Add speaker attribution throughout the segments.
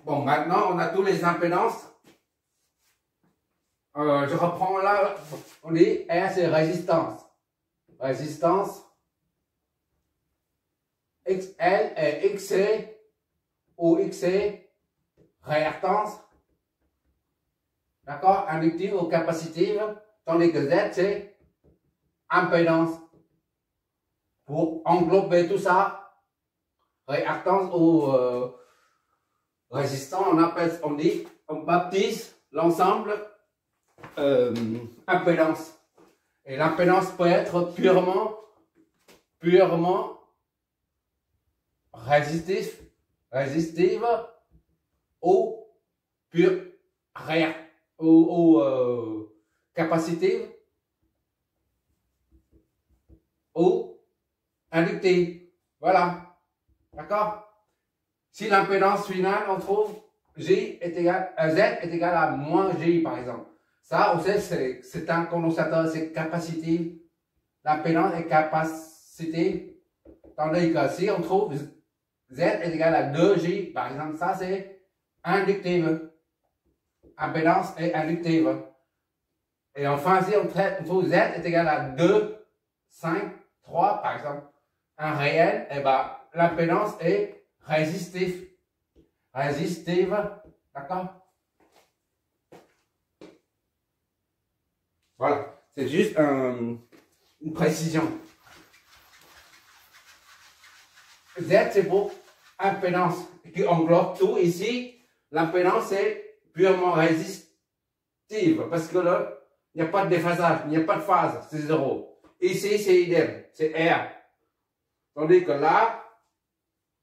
Speaker 1: Bon, maintenant, on a tous les impédances. Je reprends là, on dit R, c'est résistance. Résistance. XL et XC ou XC, réactance. D'accord? Inductive ou capacitive. Tandis que Z, c'est impédance. Pour englober tout ça, réactance ou résistant, on baptise l'ensemble impédance. Et l'impédance peut être purement résistive ou capacitive ou inductive. Voilà. D'accord? Si l'impédance finale, on trouve J est égal à Z est égal à moins J, par exemple. Ça, on sait, c'est un condensateur, c'est capacitif. L'impédance est capacitive. Tandis que si on trouve Z est égal à 2J, par exemple, ça c'est inductive. Impédance est inductive. Et enfin, si on trouve Z est égal à 2, 5, 3, par exemple, un réel, et ben l'impédance est résistive. D'accord? Voilà, c'est juste une précision. Z, c'est pour impédance qui englobe tout. Ici, l'impédance est purement résistive parce que là, il n'y a pas de déphasage, il n'y a pas de phase, c'est 0. Ici, c'est idem, c'est R. Tandis que là,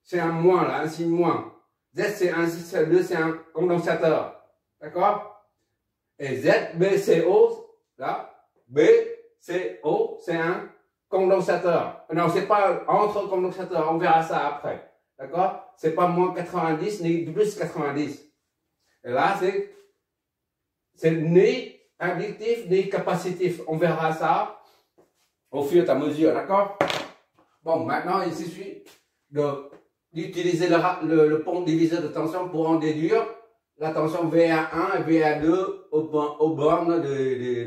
Speaker 1: c'est un moins, là, un signe moins. Z, c'est un condensateur. D'accord? Et Z, BCO, là, BCO, c'est un condensateur. Non, c'est pas entre condensateurs, on verra ça après. D'accord? C'est pas moins 90 ni plus 90. Et là, c'est ni inductif ni capacitif. On verra ça au fur et à mesure. D'accord? Bon, maintenant, il suffit d'utiliser le pont diviseur de tension pour en déduire la tension VA1 et VA2 aux bornes des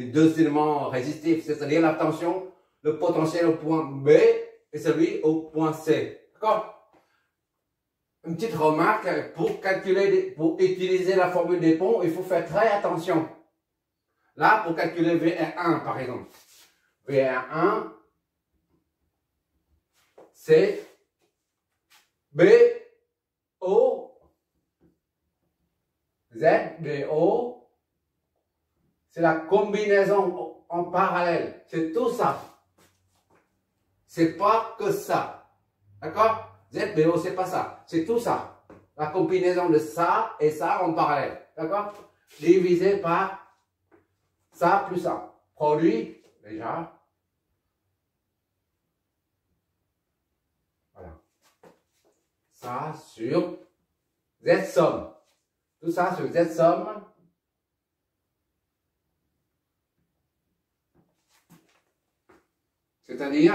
Speaker 1: deux éléments résistifs, c'est-à-dire la tension, le potentiel au point B et celui au point C. D'accord? Une petite remarque, pour utiliser la formule des ponts, il faut faire très attention. Là, pour calculer VA1 par exemple. VA1, c'est BO, ZBO, c'est la combinaison en parallèle. C'est tout ça. C'est pas que ça. D'accord? ZBO, c'est pas ça. C'est tout ça. La combinaison de ça et ça en parallèle. D'accord? Divisé par ça plus ça. Produit, déjà. Voilà. Ça sur Z somme. Tout ça sur Z somme. C'est-à-dire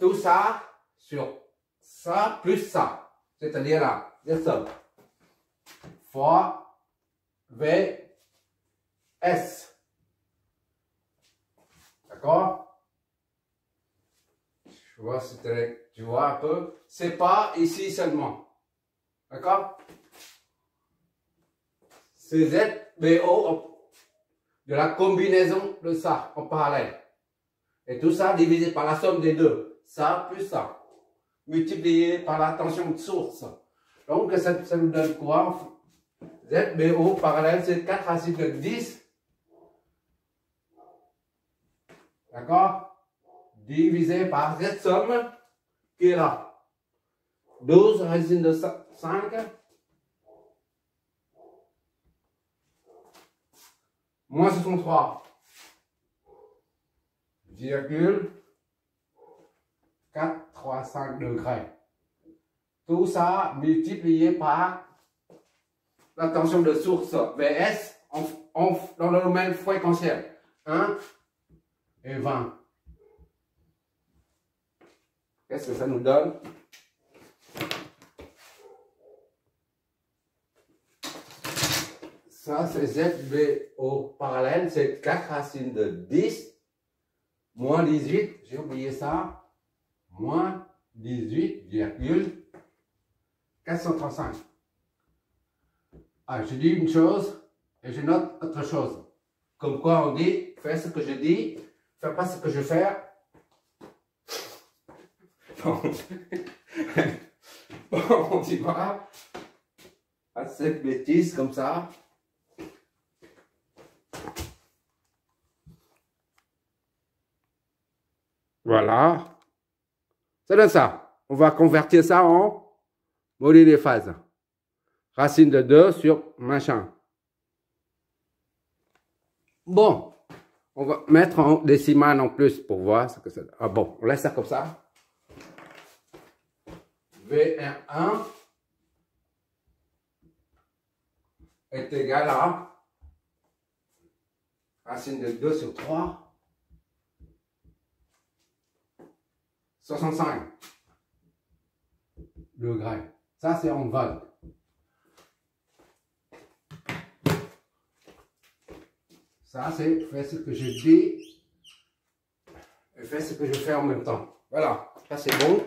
Speaker 1: tout ça sur ça plus ça. C'est-à-dire là, Z somme. Fois VS. D'accord? Je vois si tu vois un peu. C'est pas ici seulement. D'accord? C'est ZBO de la combinaison de ça en parallèle. Et tout ça divisé par la somme des deux. Ça plus ça. Multiplié par la tension de source. Donc ça nous donne quoi? ZBO parallèle, c'est 4 racines de 10. D'accord? Divisé par Z somme qui est là. 12 racines de 5. Moins 63. Virgule 435 degrés. Tout ça multiplié par la tension de source VS dans le domaine fréquentiel. 1 et 20. Qu'est-ce que ça nous donne? Ça, c'est ZB au parallèle, c'est 4 racines de 10 moins 18, j'ai oublié ça, moins 18,435. Ah, je dis une chose et je note autre chose. Comme quoi on dit, fais ce que je dis, fais pas ce que je fais. Bon, bon on y va. À cette bêtise comme ça. Voilà. Ça donne ça. On va convertir ça en module des phases. Racine de 2 sur machin. Bon. On va mettre en décimale en plus pour voir ce que ça donne. Ah bon, on laisse ça comme ça. V1 est égal à racine de 2 sur 3. 65 degrés. Ça, c'est en volts. Ça, c'est faire ce que je dis et faire ce que je fais en même temps. Voilà, ça c'est bon.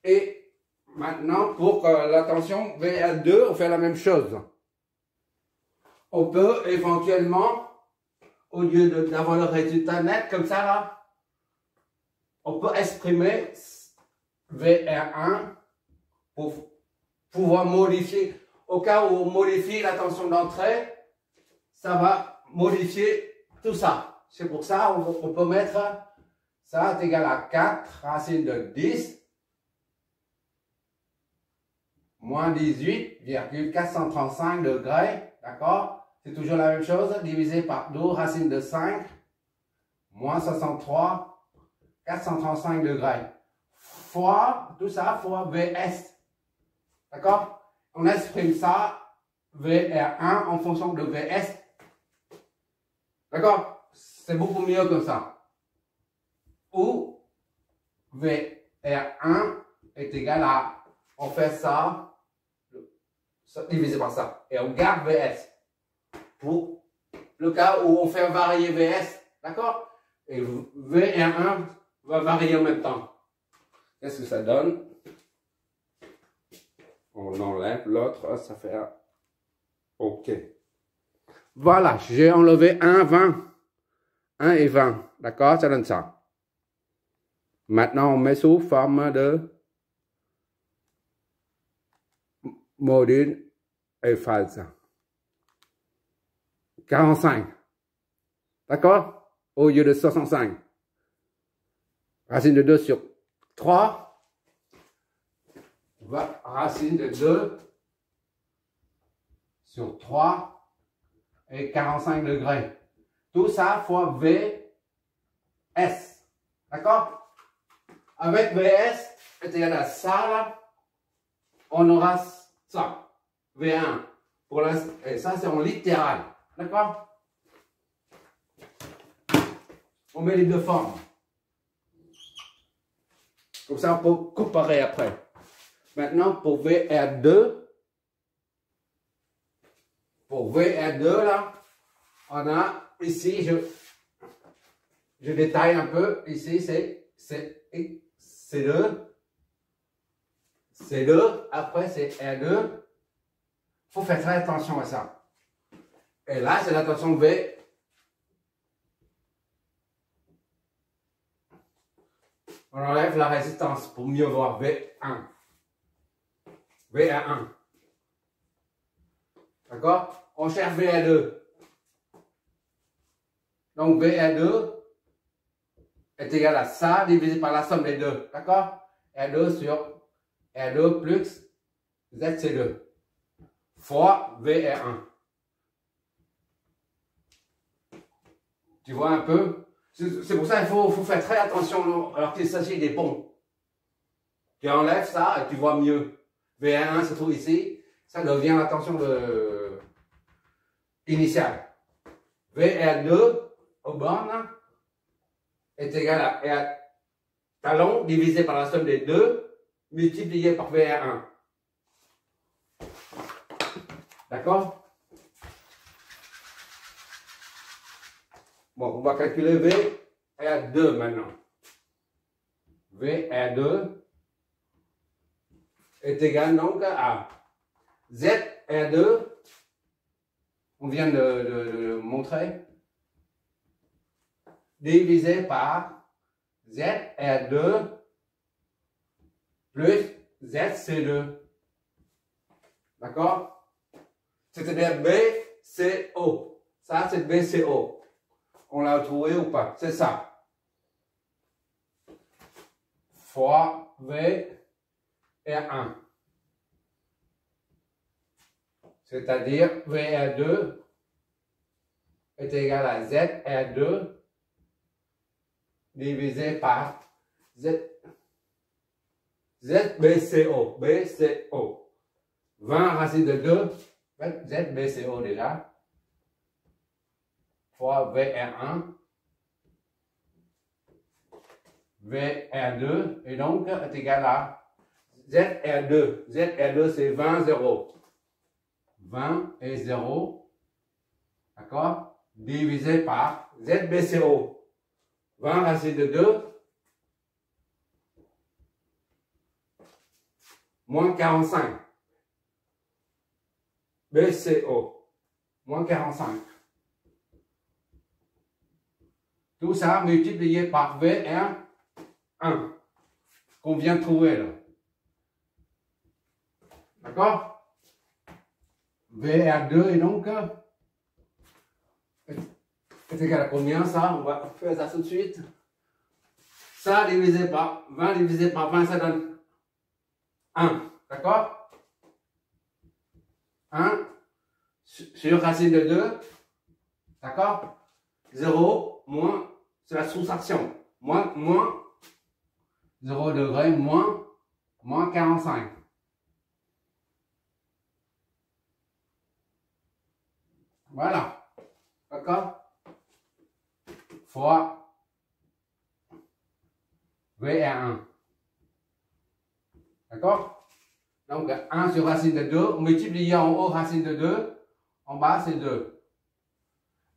Speaker 1: Et maintenant, pour la tension VA2, on fait la même chose. On peut éventuellement, au lieu d'avoir le résultat net comme ça là, on peut exprimer VR1 pour pouvoir modifier. Au cas où on modifie la tension d'entrée, ça va modifier tout ça. C'est pour ça on peut mettre ça est égal à 4 racine de 10 moins 18,435 degrés. D'accord? C'est toujours la même chose, divisé par 2 racine de 5, moins 63, 435 degrés, fois, tout ça, fois VS. D'accord? On exprime ça, VR1, en fonction de VS. D'accord? C'est beaucoup mieux comme ça. Ou VR1 est égal à, on fait ça, divisé par ça, et on garde VS. Pour le cas où on fait varier VS, d'accord? Et VR1 va varier en même temps. Qu'est-ce que ça donne? On enlève l'autre, ça fait un OK. Voilà, j'ai enlevé 1, 20. 1 et 20, d'accord? Ça donne ça. Maintenant, on met sous forme de module et phase. 45. D'accord? Au lieu de 65. Racine de 2 sur 3. Racine de 2 sur 3 et 45 degrés. Tout ça fois VS. D'accord? Avec VS, est égal à ça là, on aura ça. V1. Pour et ça, c'est en littéral. D'accord? On met les deux formes. Comme ça, on peut comparer après. Maintenant, pour VR2, là, on a ici, je détaille un peu. Ici, c'est C2. C2, après c'est R2. Il faut faire très attention à ça. Et là, c'est la tension V. On enlève la résistance pour mieux voir V1. VA1. D'accord? On cherche VA2. Donc VA2 est égal à ça divisé par la somme des deux. D'accord? R2 sur R2 plus ZC2 fois VR1. Tu vois un peu? C'est pour ça qu'il faut faire très attention alors qu'il s'agit des ponts. Tu enlèves ça et tu vois mieux. VR1 se trouve ici, ça devient la tension initiale. VR2 aux bornes est égal à R talon divisé par la somme des deux multiplié par VR1. D'accord? Bon, on va calculer V R2 maintenant. V R2 est égal donc à Z R2, on vient de montrer, divisé par Z R2 plus ZC2. D'accord? C'est-à-dire BCO. Ça, c'est BCO. On l'a trouvé ou pas? C'est ça. Fois V R1. C'est-à-dire VR2 est égal à ZR2 divisé par ZBCO. BCO. 20 racine de 2, ZBCO déjà, fois VR1, VR2, et donc est égal à ZR2. ZR2 c'est 20, 0. 20 et 0, d'accord, divisé par ZBCO. 20 racine de 2, moins 45. BCO, moins 45. Tout ça multiplié par VR1, qu'on vient de trouver là. D'accord? VR2 et donc est égal à combien ça? On va faire ça tout de suite. Ça divisé par 20 divisé par 20, ça donne 1. D'accord? 1 sur racine de 2. D'accord? 0 moins, c'est la soustraction. Moins 0 degré moins 45. Voilà. D'accord? Fois VR1. D'accord? Donc 1 sur racine de 2, multiplié en haut racine de 2, en bas c'est 2.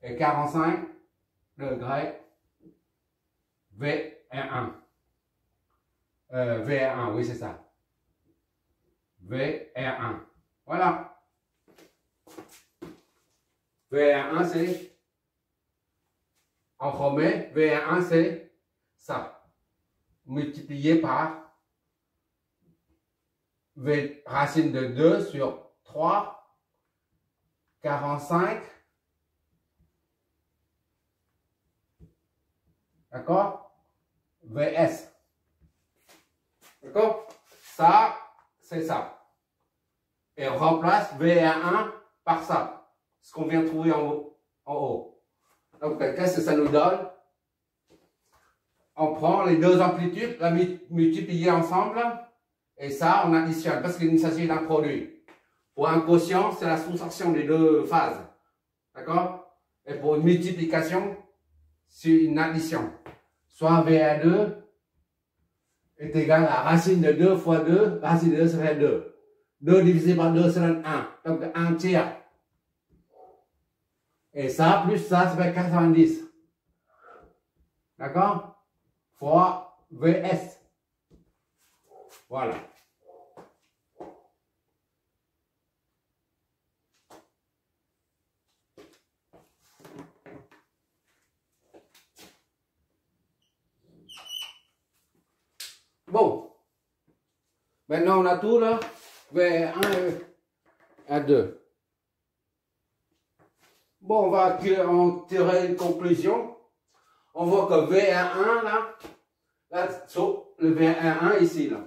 Speaker 1: Et 45 degrés VR1. VR1, oui c'est ça. VR1. Voilà. VR1 c'est, en remet, VR1 c'est ça. Multiplié par V racine de 2 sur 3, 45. D'accord? VS. D'accord? Ça, c'est ça. Et on remplace VR1 par ça. Ce qu'on vient de trouver en haut. Donc, qu'est-ce que ça nous donne? On prend les deux amplitudes, la multiplier ensemble. Et ça, on additionne, parce qu'il s'agit d'un produit. Pour un quotient, c'est la soustraction des deux phases. D'accord? Et pour une multiplication, c'est une addition. Soit VR2 est égal à racine de 2 fois 2, racine de 2 serait 2. 2 divisé par 2, ça donne 1. Donc 1 tiers. Et ça, plus ça fait 90. D'accord? Fois VS. Voilà. Bon. Maintenant, on a tout là. V1 et 2. Bon, on va en tirer une conclusion. On voit que V1 là, le V1 ici là.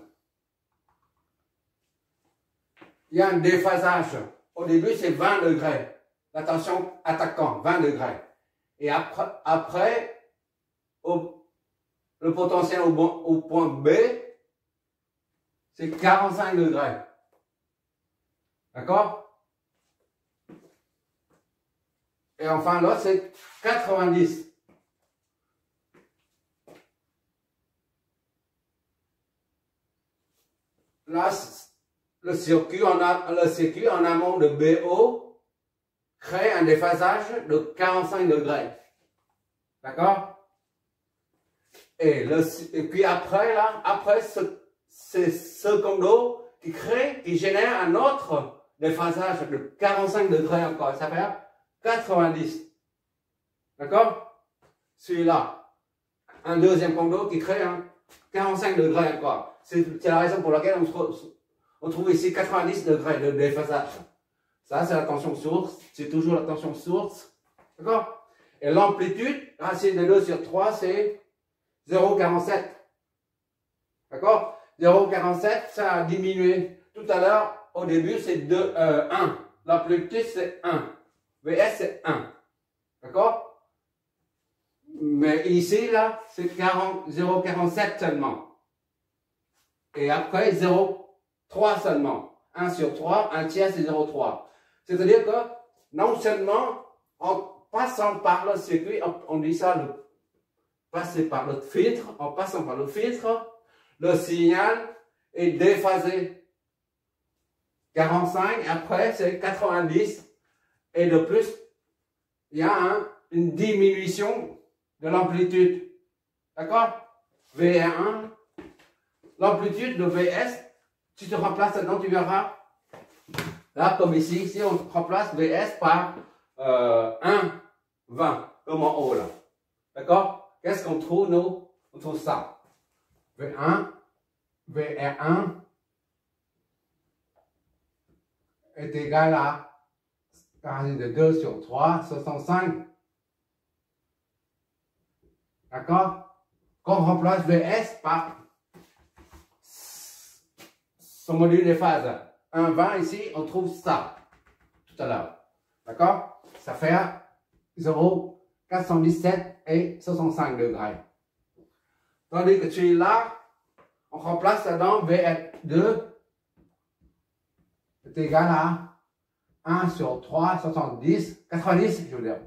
Speaker 1: Il y a un déphasage. Au début, c'est 20 degrés. La tension attaquant, 20 degrés. Et après le potentiel au point B, c'est 45 degrés. D'accord? Et enfin, l'autre, c'est 90. le circuit en amont de BO crée un déphasage de 45 degrés. D'accord? Et puis après, là, c'est ce condo qui génère un autre déphasage de 45 degrés encore. Ça fait 90. D'accord? Celui-là. Un deuxième condo qui crée un 45 degrés encore. C'est la raison pour laquelle on trouve ici 90 degrés de déphasage. Ça, c'est la tension source. C'est toujours la tension source. D'accord? Et l'amplitude, racine de 2 sur 3, c'est 0,47. D'accord? 0,47, ça a diminué. Tout à l'heure, au début, c'est 1. L'amplitude, c'est 1. VS, c'est 1. D'accord? Mais ici, là, c'est 0,47 seulement. Et après, 0,3 seulement. 1 sur 3, 1 tiers, c'est 0,3. C'est-à-dire que, non seulement, en passant par le circuit, on dit ça, passer par le filtre, en passant par le filtre, le signal est déphasé. 45, après, c'est 90. Et de plus, il y a une diminution de l'amplitude. D'accord? VR1, l'amplitude de VS, tu te remplaces dedans, tu verras. Là, comme ici, on remplace VS par 1, 20, comme en haut là. D'accord? Qu'est-ce qu'on trouve, nous? On trouve ça. V1, VR1 est égal à racine de 2 sur 3, 65. D'accord? Quand on remplace VS par son module de phase 1, 20, ici, on trouve ça, tout à l'heure. D'accord? Ça fait 0,417 et 65 degrés. Tandis que celui-là, on remplace dedans VS2 est égal à 1 sur 3, 70, 90, je veux dire,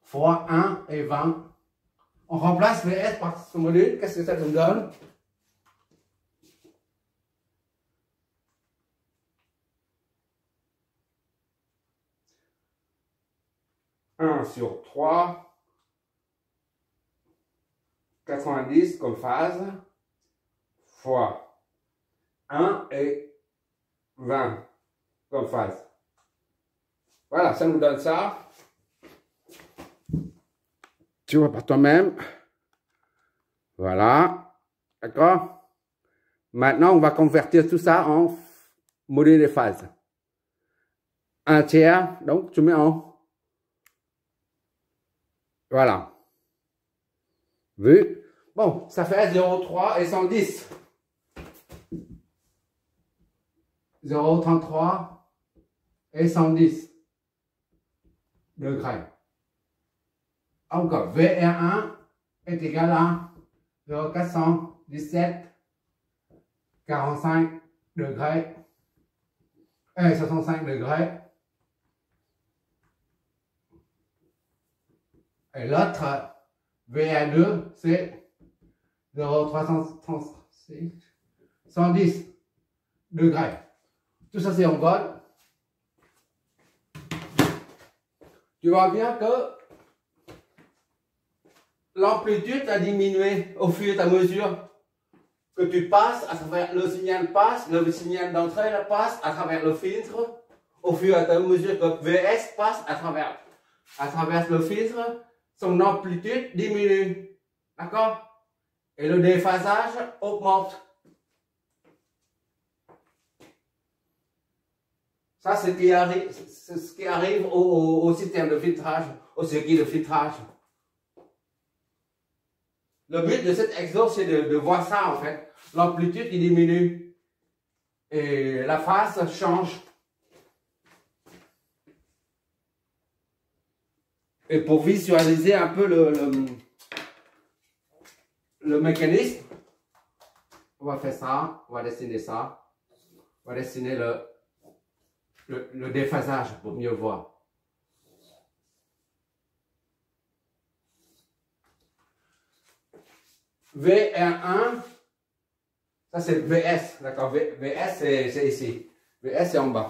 Speaker 1: fois 1 et 20. On remplace VS par ce module, qu'est-ce que ça nous donne? Sur 3, 90 comme phase, fois 1 et 20 comme phase. Voilà, ça nous donne ça. Tu vois par toi-même. Voilà. D'accord? Maintenant, on va convertir tout ça en module de phase. 1 tiers, donc tu mets en... Voilà. Vu? Bon, ça fait 0,3 et 110. 0,33 et 110 degrés. Encore, VR1 est égal à 0,417, 45 degrés et 65 degrés. Et l'autre, VA2, c'est 0,336, 110 degrés. Tout ça, c'est en code. Tu vois bien que l'amplitude a diminué au fur et à mesure que tu passes à travers le signal le signal d'entrée passe à travers le filtre, au fur et à mesure que VS passe à travers le filtre, son amplitude diminue. D'accord? Et le déphasage augmente. Ça, c'est ce qui arrive au système de filtrage, au circuit de filtrage. Le but de cet exo, c'est de voir ça en fait. L'amplitude qui diminue et la phase change. Et pour visualiser un peu le mécanisme, on va faire ça, on va dessiner ça, on va dessiner le déphasage pour mieux voir. VR1, ça c'est VS, d'accord, VS c'est ici. VS est en bas.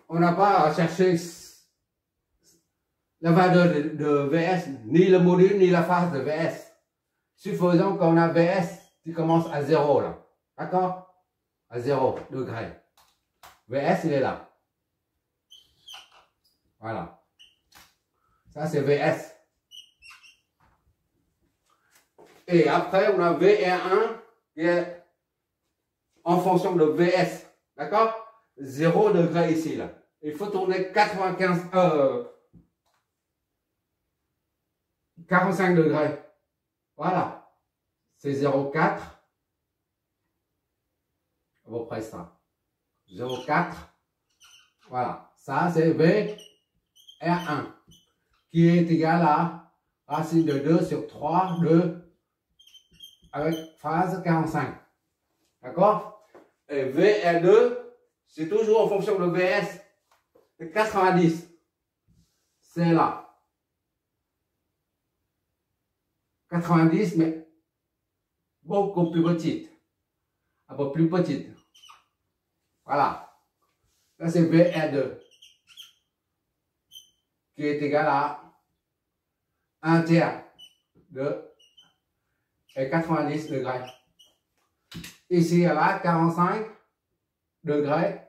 Speaker 1: On n'a pas à chercher la valeur de VS, ni le module, ni la phase de VS. Supposons qu'on a VS qui commence à 0 là. D'accord? À 0 degré. VS, il est là. Voilà. Ça, c'est VS. Et après, on a VR1 qui est en fonction de VS. D'accord? 0 degré ici, là. Il faut tourner 45 degrés. Voilà. C'est 0,4. À peu près ça. 0,4. Voilà. Ça, c'est VR1 qui est égal à racine de 2 sur 3, 2 avec phase 45. D'accord? Et VR2, c'est toujours en fonction de VS. C'est 90. C'est là. 90, mais beaucoup plus petite. Un peu plus petite. Voilà. Là, c'est VR2. Qui est égal à 1 tiers de 90 degrés. Ici, là, 45 degrés.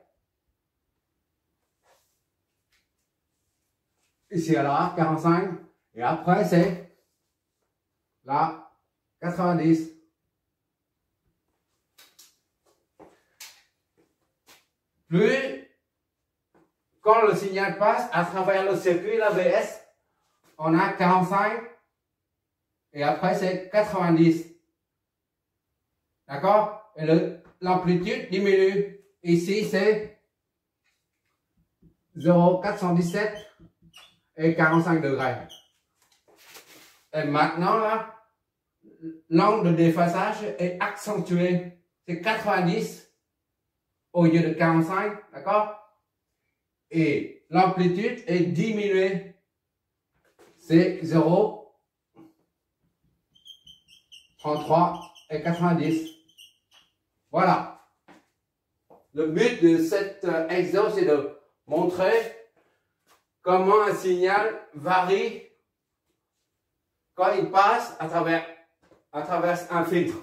Speaker 1: Ici, là, 45. Et après, c'est là, 90. Plus, quand le signal passe à travers le circuit, la VS, on a 45. Et après, c'est 90. D'accord? Et l'amplitude diminue. Ici, c'est 0,417 et 45 degrés. Et maintenant, là, l'angle de déphasage est accentué. C'est 90 au lieu de 45. D'accord? Et l'amplitude est diminuée. C'est 0,33 et 90. Voilà. Le but de cet exo, c'est de montrer comment un signal varie quand il passe à travers un filtre.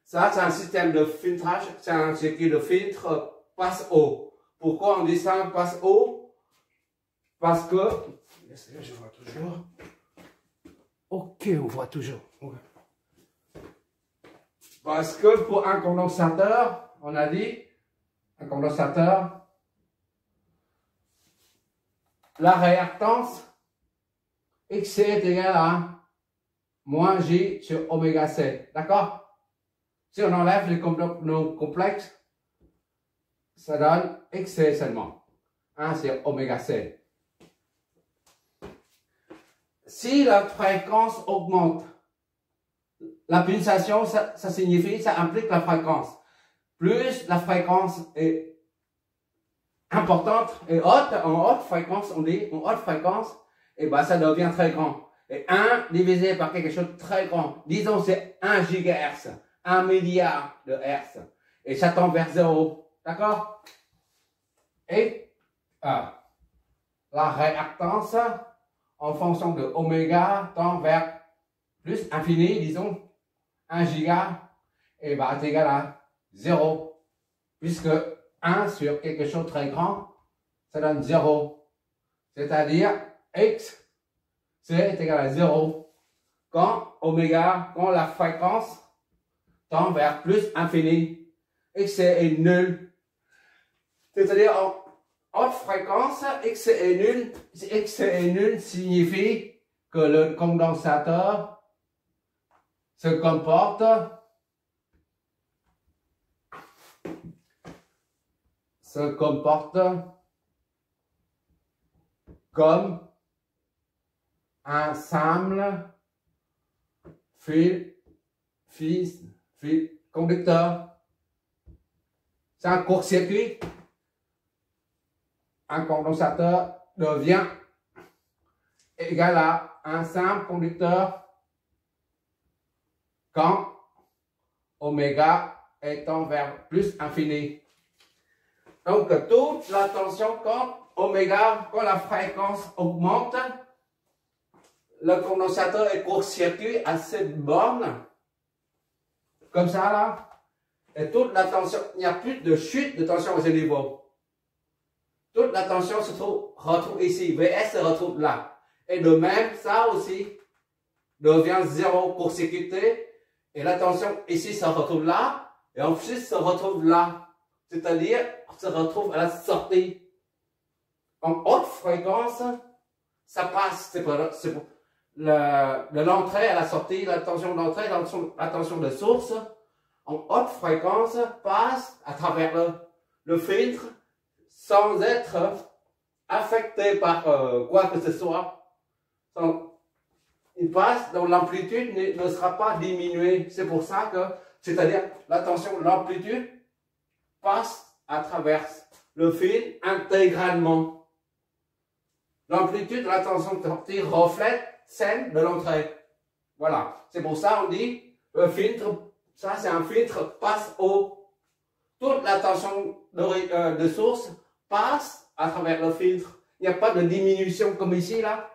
Speaker 1: Ça, c'est un système de filtrage, c'est un circuit de filtre passe-eau. Pourquoi on dit ça passe-eau? Parce que, je vois toujours. Ok, on voit toujours. Parce que pour un condensateur, on a dit, un condensateur, la réactance XC est égale à moins J sur oméga C. D'accord? Si on enlève les composants complexes, ça donne XC seulement. 1 sur oméga C. Si la fréquence augmente, la pulsation, ça signifie, ça implique la fréquence. Plus la fréquence est importante et haute, en haute fréquence, on dit, en haute fréquence, et ben ça devient très grand. Et 1 divisé par quelque chose de très grand, disons c'est 1 gigahertz, 1 milliard de hertz. Et ça tend vers 0. D'accord? Et la réactance, en fonction de oméga, tend vers plus infini, disons, 1 giga, et va être égal à 0. Puisque 1 sur quelque chose de très grand, ça donne 0. C'est-à-dire, X, c'est égal à 0. Quand oméga, quand la fréquence tend vers plus infini, X est nul. C'est-à-dire, en haute fréquence, X est nul. X est nul signifie que le condensateur se comporte comme un simple fil conducteur. C'est un court-circuit. Un condensateur devient égal à un simple conducteur quand oméga étant vers plus infini. Donc, toute la tension, quand oméga, quand la fréquence augmente, le condensateur est court-circuit à cette borne, comme ça là, et toute la tension, il n'y a plus de chute de tension à ce niveau. Toute la tension se retrouve ici, VS se retrouve là. Et de même, ça aussi devient zéro court-circuité, et la tension ici se retrouve là, et ensuite se retrouve là. C'est-à-dire, se retrouve à la sortie. En haute fréquence, ça passe, c'est pour de l'entrée à la sortie, la tension d'entrée, la tension de source, en haute fréquence, passe à travers le filtre sans être affecté par quoi que ce soit. Il passe, donc l'amplitude ne sera pas diminuée. C'est pour ça que, c'est-à-dire, la tension, l'amplitude passe à travers le fil intégralement. L'amplitude de la tension de sortie reflète celle de l'entrée. Voilà. C'est pour ça qu'on dit le filtre, ça c'est un filtre passe haut. Toute la tension de source passe à travers le filtre. Il n'y a pas de diminution comme ici là.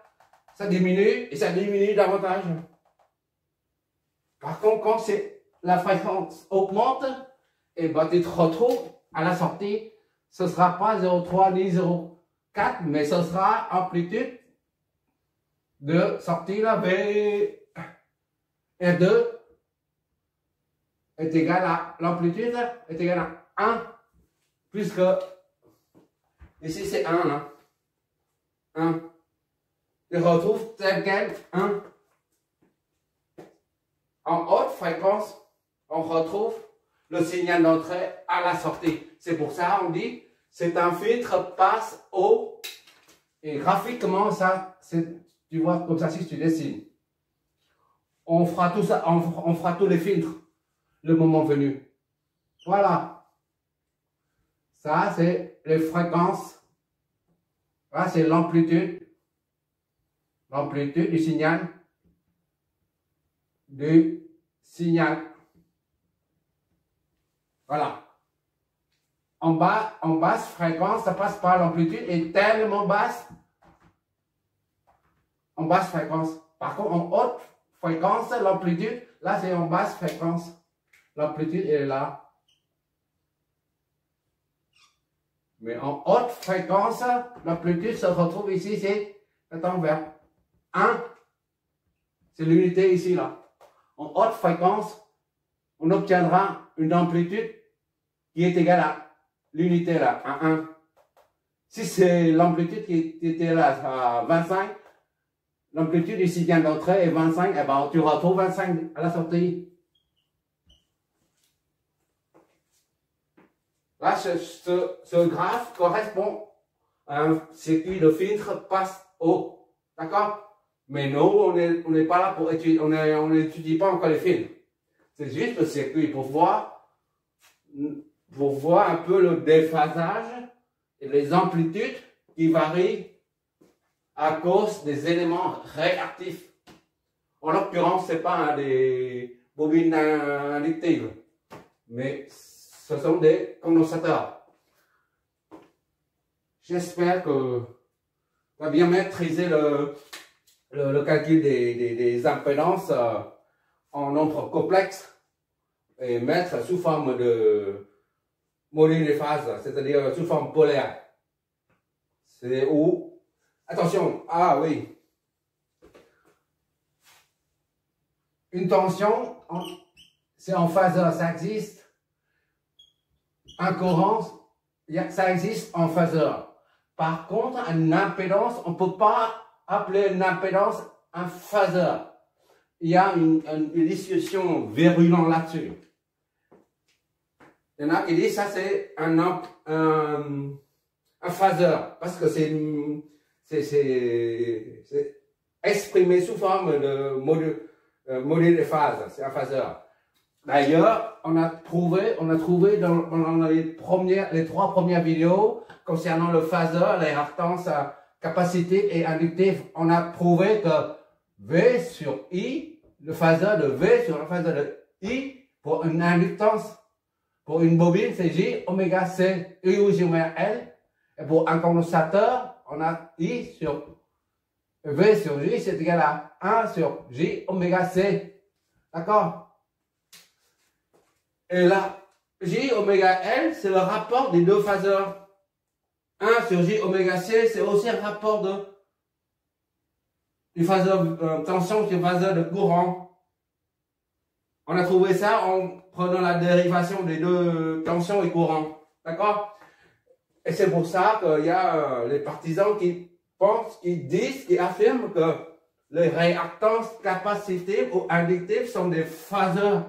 Speaker 1: Ça diminue et ça diminue davantage. Par contre, quand la fréquence augmente, et ben, tu te retrouves à la sortie, ce ne sera pas 0,3 ni 0,4, mais ce sera amplitude de sortie là, V R2 est égal à l'amplitude est égal à 1, puisque ici c'est 1 là. 1. Tu retrouves tel quel 1. En haute fréquence, on retrouve le signal d'entrée à la sortie. C'est pour ça on dit c'est un filtre passe haut. Et graphiquement, ça, tu vois comme ça si tu dessines. On fera tout ça, on fera tous les filtres le moment venu. Voilà. Ça, c'est les fréquences. Là, c'est l'amplitude. L'amplitude du signal. Voilà. En basse fréquence, ça passe par l'amplitude est tellement basse. En basse fréquence. Par contre, en haute fréquence, l'amplitude, là c'est en basse fréquence. L'amplitude est là. Mais en haute fréquence, l'amplitude se retrouve ici, c'est, attends, vers 1. C'est l'unité ici, là. En haute fréquence, on obtiendra une amplitude qui est égale à l'unité là, à 1. Si c'est l'amplitude qui était là à 25, l'amplitude du signal d'entrée est 25, et ben tu retrouves 25 à la sortie. Là, ce graphe correspond à un circuit de filtre passe haut. D'accord? Mais nous, on n'est pas là pour étudier, on n'étudie pas encore les filtres. C'est juste le circuit pour voir un peu le déphasage et les amplitudes qui varient à cause des éléments réactifs. En l'occurrence, ce n'est pas des bobines inductives, mais ce sont des condensateurs. J'espère que tu vas bien maîtriser le calcul des impédances en nombre complexe et mettre sous forme de module de phase, c'est-à-dire sous forme polaire. C'est où, attention, ah oui, une tension, c'est en phaseur, ça existe. Un courant, ça existe en phaseur. Par contre, une impédance, on ne peut pas appeler une impédance un phaseur. Il y a une discussion virulente là-dessus. Il y en a qui disent ça c'est un phaseur, parce que c'est exprimé sous forme de module de phase, c'est un phaseur. D'ailleurs, on a trouvé dans les 3 premières vidéos concernant le phaseur, les réactances capacitive et inductive, on a prouvé que V sur I le phaseur de V sur le phaseur de I pour une inductance. Pour une bobine, c'est J oméga C, I ou J oméga L. Et pour un condensateur, on a I sur V sur J, c'est égal à 1 sur J oméga C. D'accord? Et là, J oméga L, c'est le rapport des deux phaseurs. 1 sur J oméga C, c'est aussi un rapport du phaseur tension sur phaseur de courant. On a trouvé ça en prenant la dérivation des deux tensions et courants. D'accord? Et c'est pour ça qu'il y a les partisans qui pensent, qui disent, qui affirment que les réactances capacitives ou inductives sont des phaseurs.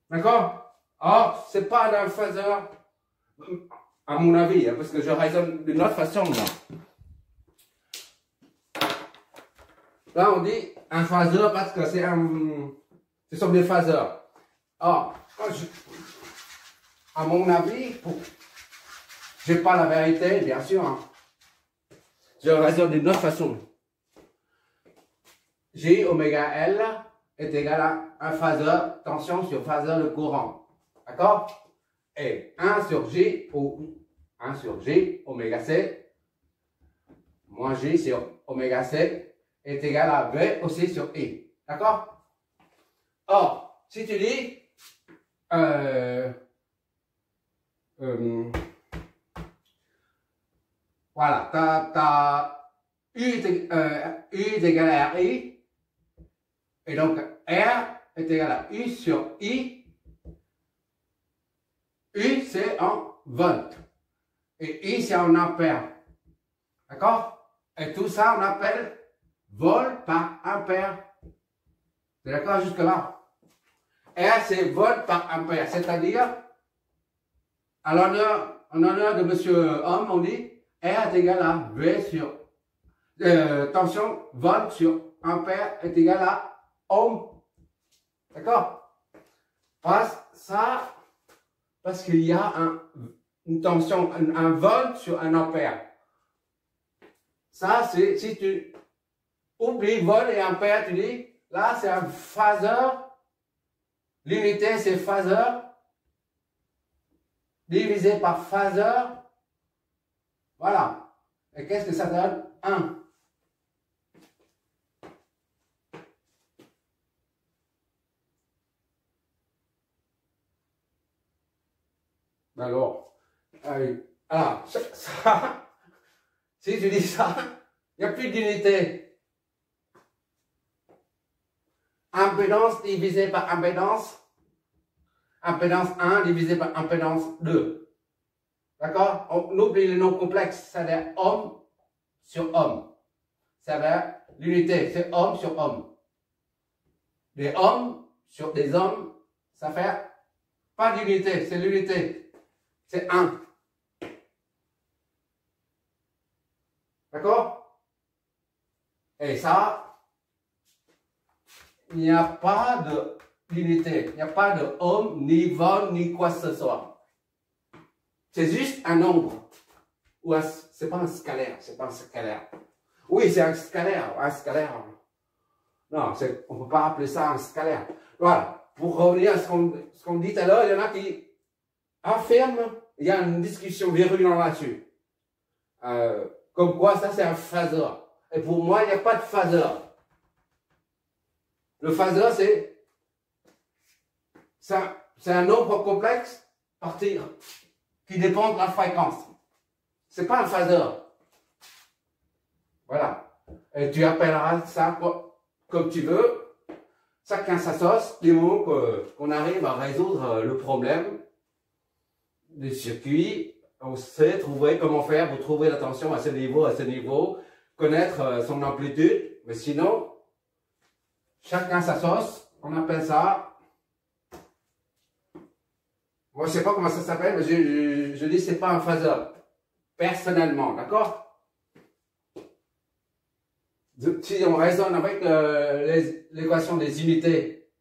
Speaker 1: D'accord? Or, c'est pas un phaseur, à mon avis, hein, parce que je raisonne d'une autre façon, là. Là, on dit un phaseur parce que ce sont des phaseurs. Or, à mon avis, je n'ai pas la vérité, bien sûr. Hein. Je raisonne d'une autre façon. J oméga L est égal à un phaseur tension sur phaseur de courant. D'accord? Et 1 sur J ou 1 sur J oméga C moins J sur oméga C est égal à V aussi sur I. D'accord? Or, si tu dis voilà, t'as U est égal à RI, et donc R est égal à U sur I. U c'est en volts, et I c'est en ampères. D'accord? Et tout ça on appelle volt par ampère. C'est d'accord jusque là? R c'est volt par ampère, c'est-à-dire, en honneur de monsieur Ohm, on dit R est égal à V sur tension, volt sur ampère est égal à ohm. D'accord? Parce qu'il y a une tension, un volt sur un ampère. Ça, c'est si tu oublies volt et ampère, tu dis, là, c'est un phaseur. L'unité, c'est phaseur. Divisé par phaseur. Voilà. Et qu'est-ce que ça donne? 1. Alors, ça, si tu dis ça, il n'y a plus d'unité. Impédance divisé par impédance. Impédance 1 divisé par impédance 2. D'accord? On oublie les noms complexes, c'est-à-dire ohm sur ohm. C'est-à-dire l'unité, c'est ohm sur ohm. Des ohms sur des ohms, ça fait pas d'unité, c'est l'unité. C'est 1. D'accord? Et ça, il n'y a pas d'unité, il n'y a pas de ohm, ni volt, ni quoi que ce soit. C'est juste un nombre. Ou c'est pas un scalaire, c'est pas un scalaire. Oui, c'est un scalaire, Non, on ne peut pas appeler ça un scalaire. Voilà. Pour revenir à ce qu'on dit tout à l'heure, il y en a qui affirment, il y a une discussion virulente là-dessus. Comme quoi, ça c'est un phaseur. Et pour moi, il n'y a pas de phaseur. Le phaseur, c'est un nombre complexe qui dépend de la fréquence. C'est pas un phaseur. Voilà. Et tu appelleras ça comme tu veux. Chacun sa sauce, du moment qu'on arrive à résoudre le problème des circuits. On sait trouver comment faire pour trouver la tension à ce niveau, connaître son amplitude. Mais sinon, chacun sa sauce, on appelle ça. Moi, je sais pas comment ça s'appelle, mais je dis c'est pas un phaseur. Personnellement, d'accord? Si on raisonne avec l'équation des unités,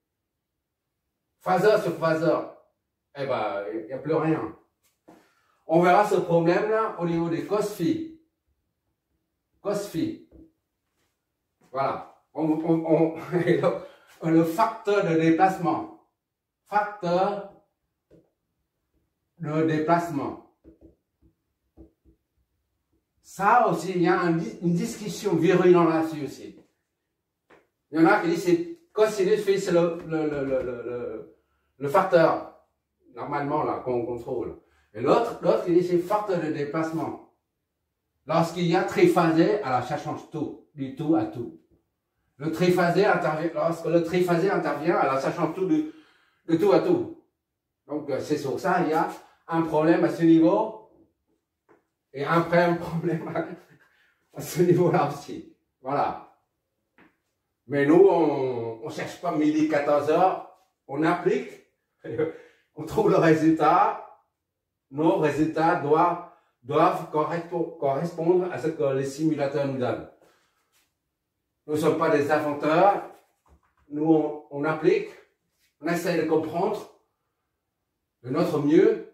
Speaker 1: phaseur sur phaseur, eh ben, il n'y a plus rien. On verra ce problème-là au niveau des cos phi. Cos phi. Voilà. le facteur de déplacement. Facteur de déplacement. Ça aussi, il y a une discussion virulente là-dessus aussi. Il y en a qui disent c'est cosinus phi, c'est le facteur, normalement, là, qu'on contrôle. Et l'autre qui dit c'est facteur de déplacement. Lorsqu'il y a triphasé, alors ça change tout, du tout à tout. Le triphasé intervient, lorsque le triphasé intervient, alors ça change tout de tout à tout. Donc, c'est sur ça, il y a un problème à ce niveau. Et après, un problème à ce niveau-là aussi. Voilà. Mais nous, on ne cherche pas midi 14h, on applique, on trouve le résultat. Nos résultats doivent correspondre à ce que les simulateurs nous donnent. Nous ne sommes pas des inventeurs. Nous, on applique, on essaie de comprendre de notre mieux